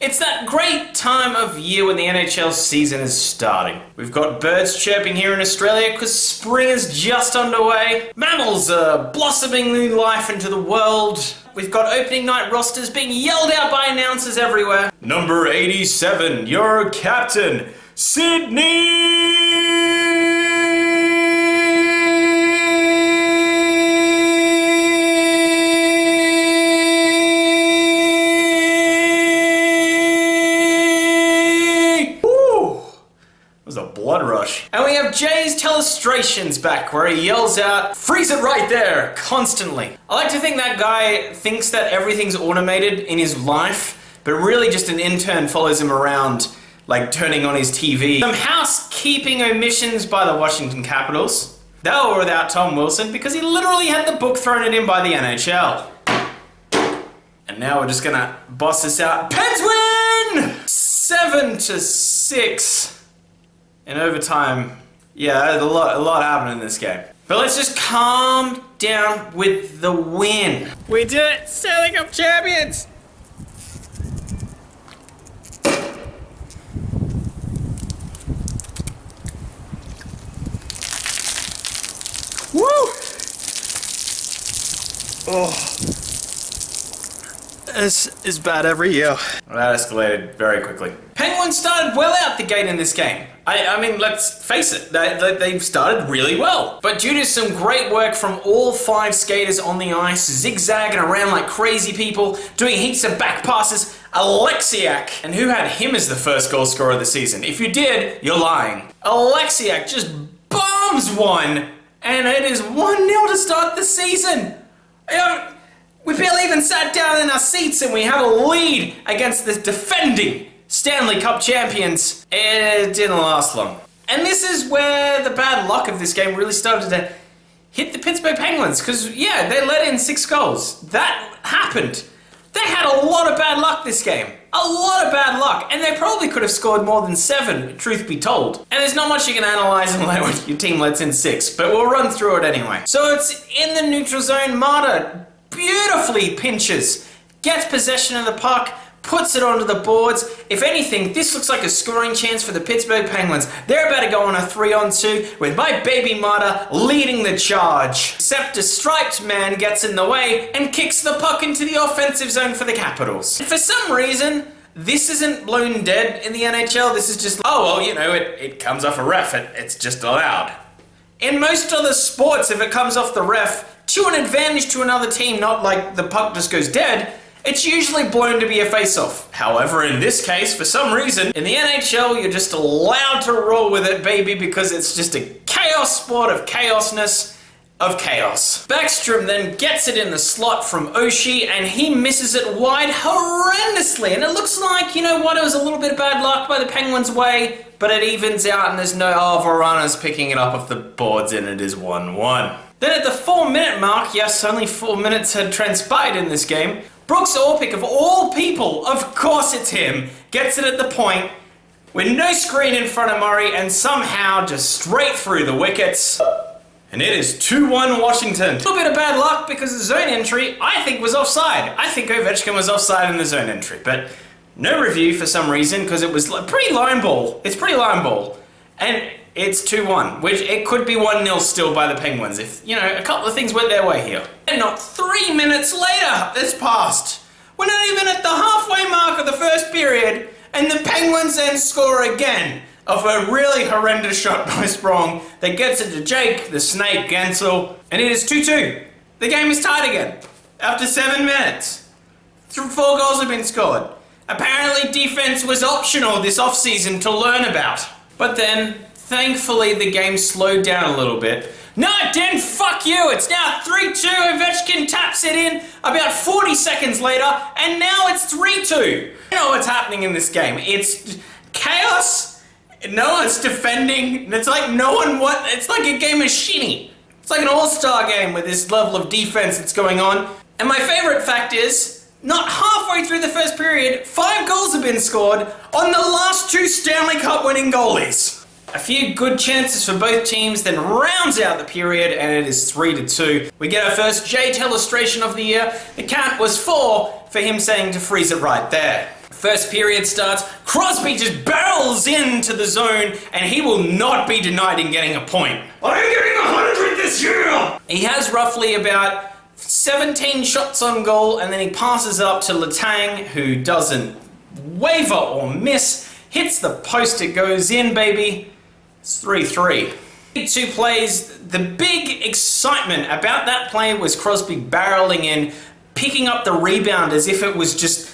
It's that great time of year when the NHL season is starting. We've got birds chirping here in Australia because spring is just underway. Mammals are blossoming new life into the world. We've got opening night rosters being yelled out by announcers everywhere. Number 87, your captain, Sydney! Blood rush. And we have Jay's Telestrations back where he yells out, "Freeze it right there," constantly. I like to think that guy thinks that everything's automated in his life, but really just an intern follows him around, like turning on his TV. Some housekeeping omissions by the Washington Capitals. They were without Tom Wilson because he literally had the book thrown at him by the NHL. And now we're just gonna boss this out. Pens win! 7-6. In overtime, yeah, a lot happened in this game. But let's just calm down with the win. We did it! Stanley Cup champions! Woo! Oh. This is bad every year. Well, that escalated very quickly. Penguins started well out the gate in this game. I mean, let's face it, they started really well. But due to some great work from all 5 skaters on the ice, zigzagging around like crazy people, doing heaps of back passes, Alexiak, and who had him as the first goal scorer of the season? If you did, you're lying. Alexiak just bombs one, and it is 1-0 to start the season. We barely even sat down in our seats and we have a lead against the defending Stanley Cup champions. It didn't last long. And this is where the bad luck of this game really started to hit the Pittsburgh Penguins, because yeah, they let in 6 goals. That happened. They had a lot of bad luck this game. A lot of bad luck. And they probably could have scored more than 7, truth be told. And there's not much you can analyze when your team lets in 6, but we'll run through it anyway. So it's in the neutral zone. Marta beautifully pinches, gets possession of the puck, puts it onto the boards. If anything, this looks like a scoring chance for the Pittsburgh Penguins. They're about to go on a 3-on-2 with my baby Marta leading the charge. Except a striped man gets in the way and kicks the puck into the offensive zone for the Capitals. And for some reason, this isn't blown dead in the NHL. This is just, oh, well, you know, it comes off a ref. It's just allowed. In most other sports, if it comes off the ref, to an advantage to another team, not like the puck just goes dead, it's usually blown to be a face-off. However, in this case, for some reason, in the NHL, you're just allowed to roll with it, baby, because it's just a chaos sport of chaosness of chaos. Backstrom then gets it in the slot from Oshie, and he misses it wide horrendously. And it looks like, you know what, it was a little bit of bad luck by the Penguins' way, but it evens out and there's no, Verana's picking it up off the boards, and it is 1-1. Then at the 4-minute mark, yes, only 4 minutes had transpired in this game, Brooks Orpik, of all people, of course it's him, gets it at the point with no screen in front of Murray and somehow just straight through the wickets. And it is 2-1 Washington. A little bit of bad luck because the zone entry, I think, was offside. I think Ovechkin was offside in the zone entry, but no review for some reason because it was pretty line ball. It's pretty line ball. And it's 2-1, which it could be 1-0 still by the Penguins if, you know, a couple of things went their way here. And not 3 minutes later, it's passed. We're not even at the halfway mark of the first period, and the Penguins then score again of a really horrendous shot by Sprong that gets it to Jake, the Snake Gensel, and it is 2-2. The game is tied again after 7 minutes. 4 goals have been scored. Apparently defense was optional this offseason to learn about. But then, thankfully, the game slowed down a little bit. No, it didn't! Fuck you! It's now 3-2, Ovechkin taps it in about 40 seconds later, and now it's 3-2. You know what's happening in this game. It's chaos, no one's defending, it's like it's like a game of shinny. It's like an all-star game with this level of defense that's going on. And my favorite fact is, not halfway through the first period, 5 goals have been scored on the last 2 Stanley Cup winning goalies. A few good chances for both teams, then rounds out the period, and it is 3-2. We get our first Jay Telestration of the year. The count was 4 for him saying to freeze it right there. First period starts, Crosby just barrels into the zone, and he will not be denied in getting a point. I'm getting 100 this year! He has roughly about 17 shots on goal, and then he passes it up to Letang, who doesn't waver or miss, hits the post, it goes in, baby. It's 3-3. Big two plays. The big excitement about that play was Crosby barreling in, picking up the rebound as if it was just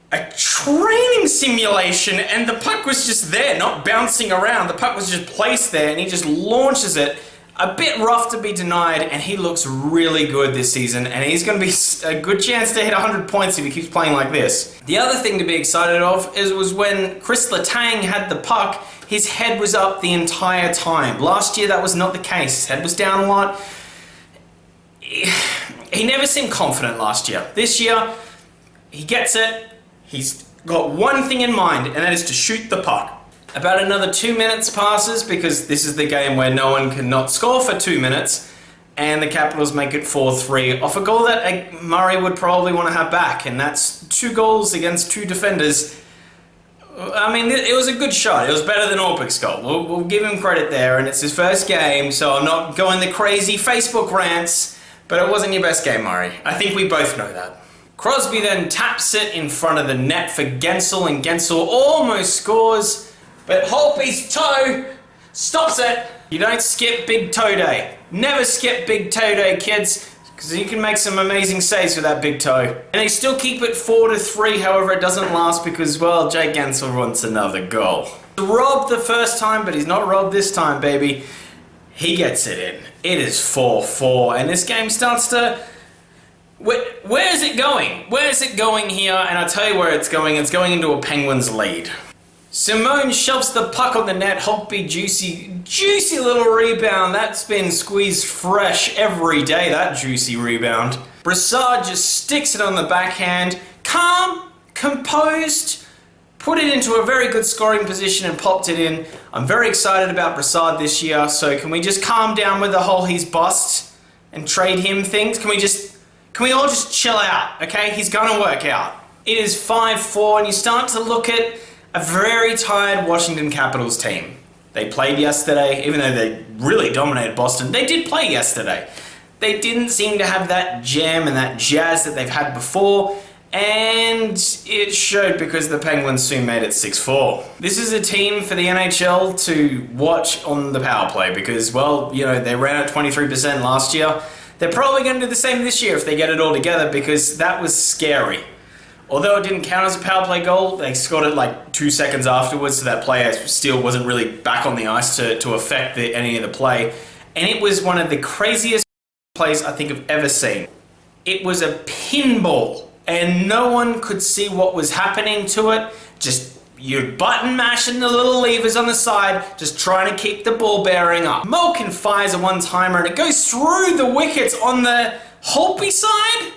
a training simulation, and the puck was just there, not bouncing around. The puck was just placed there, and he just launches it. A bit rough to be denied, and he looks really good this season, and he's going to be a good chance to hit 100 points if he keeps playing like this. The other thing to be excited of was when Chris Letang had the puck, his head was up the entire time. Last year that was not the case. His head was down a lot. He never seemed confident last year. This year, he gets it. He's got one thing in mind, and that is to shoot the puck. About another 2 minutes passes, because this is the game where no one can not score for 2 minutes, and the Capitals make it 4-3 off a goal that Murray would probably want to have back, and that's 2 goals against 2 defenders. I mean, it was a good shot. It was better than Orpik's goal. We'll give him credit there, and it's his first game, so I'm not going the crazy Facebook rants, but it wasn't your best game, Murray. I think we both know that. Crosby then taps it in front of the net for Gensel, and Gensel almost scores, but Holtby's toe stops it. You don't skip big toe day. Never skip big toe day, kids, because you can make some amazing saves with that big toe. And they still keep it 4-3, however it doesn't last because, well, Jake Gensel wants another goal. Robbed the first time, but he's not robbed this time, baby. He gets it in. It is 4-4, and this game starts to... Where is it going? Where is it going here? And I'll tell you where it's going. It's going into a Penguins lead. Simone shoves the puck on the net. Holtby, juicy little rebound. That's been squeezed fresh every day, that juicy rebound. Brassard just sticks it on the backhand. Calm, composed, put it into a very good scoring position and popped it in. I'm very excited about Brassard this year, so can we just calm down with the whole he's bust and trade him things? Can we all just chill out, okay? He's gonna work out. It is 5-4, and you start to look at a very tired Washington Capitals team. They played yesterday, even though they really dominated Boston. They did play yesterday. They didn't seem to have that jam and that jazz that they've had before, and it showed because the Penguins soon made it 6-4. This is a team for the NHL to watch on the power play because, well, you know, they ran at 23% last year. They're probably going to do the same this year if they get it all together because that was scary. Although it didn't count as a power play goal, they scored it like 2 seconds afterwards, so that player still wasn't really back on the ice to affect any of the play. And it was one of the craziest plays I think I've ever seen. It was a pinball, and no one could see what was happening to it. Just you button mashing the little levers on the side, just trying to keep the ball bearing up. Malkin fires a one-timer, and it goes through the wickets on the Holtby side.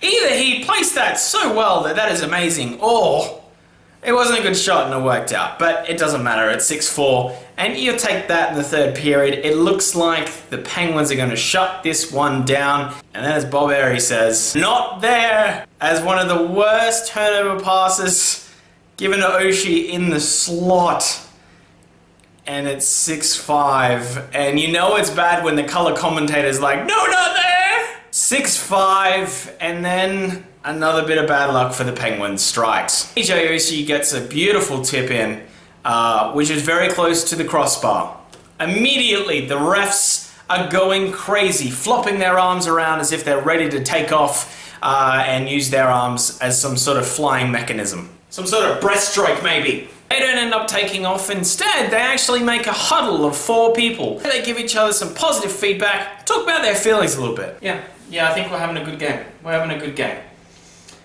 Either he placed that so well that is amazing, or it wasn't a good shot and it worked out. But it doesn't matter, it's 6-4, and you take that in the third period. It looks like the Penguins are going to shut this one down. And then as Bob Airy says, not there, as one of the worst turnover passes given to Oshie in the slot. And it's 6-5, and you know it's bad when the color commentator's like, no, not there! 6-5, and then another bit of bad luck for the Penguins strikes. AJ Oshie gets a beautiful tip in, which is very close to the crossbar. Immediately, the refs are going crazy, flopping their arms around as if they're ready to take off and use their arms as some sort of flying mechanism. Some sort of breaststroke, maybe. They don't end up taking off. Instead, they actually make a huddle of 4 people. They give each other some positive feedback, talk about their feelings a little bit. Yeah, I think we're having a good game. We're having a good game.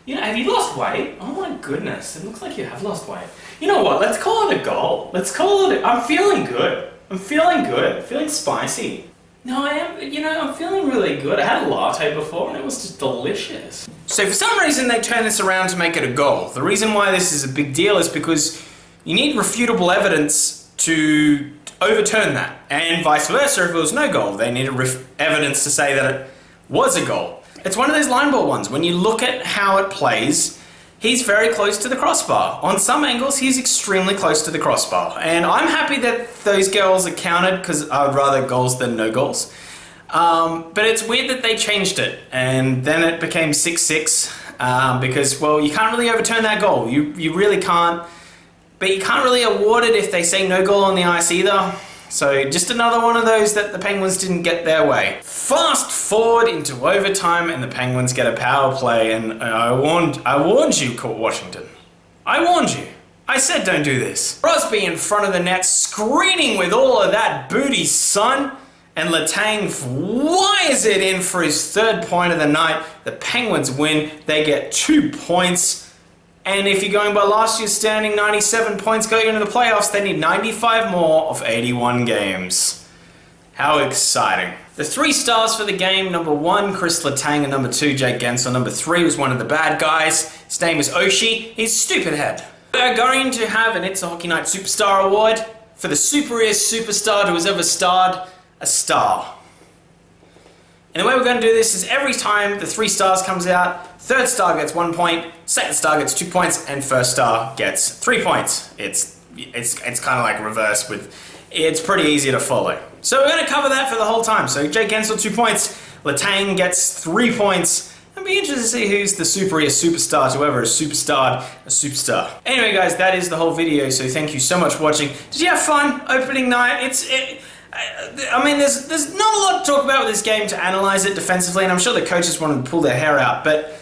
You know, have you lost weight? Oh my goodness, it looks like you have lost weight. You know what, let's call it a goal. Let's call it I'm feeling good. I'm feeling good. I'm feeling spicy. No, I am, you know, I'm feeling really good. I had a latte before and it was just delicious. So for some reason they turn this around to make it a goal. The reason why this is a big deal is because you need refutable evidence to overturn that. And vice versa, if it was no goal, they needed evidence to say that it was a goal. It's one of those line ball ones. When you look at how it plays, he's very close to the crossbar. On some angles, he's extremely close to the crossbar. And I'm happy that those goals are counted because I would rather goals than no goals. But it's weird that they changed it. And then it became 6-6 because, well, you can't really overturn that goal. You really can't. But you can't really award it if they say no goal on the ice either. So just another one of those that the Penguins didn't get their way. Fast forward into overtime and the Penguins get a power play, and I warned you, Court Washington. I warned you. I said don't do this. Crosby in front of the net screening with all of that booty, son. And Letang wires it in for his third point of the night. The Penguins win. They get 2 points. And if you're going by last year's standing, 97 points going into the playoffs, they need 95 more of 81 games. How exciting. The 3 stars for the game, number 1, Chris Letang, and number 2, Jake Guentzel. Number 3 was one of the bad guys. His name is Oshie. He's stupid head. We're going to have an It's a Hockey Night Superstar Award for the superiest superstar who has ever starred a star. And the way we're going to do this is every time the 3 stars comes out, third star gets 1 point, second star gets 2 points, and first star gets 3 points. It's kind of like reverse with, it's pretty easy to follow. So we're going to cover that for the whole time. So Jake Guentzel 2 points, Letang gets 3 points. I'd be interested to see who's the superiest superstar to ever superstarred a superstar. Anyway guys, that is the whole video, so thank you so much for watching. Did you have fun? Opening night? I mean, there's not a lot to talk about with this game to analyze it defensively, and I'm sure the coaches wanted to pull their hair out, but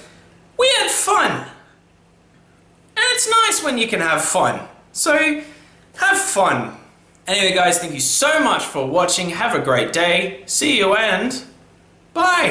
we had fun. And it's nice when you can have fun. So, have fun. Anyway guys, thank you so much for watching. Have a great day. See you and bye.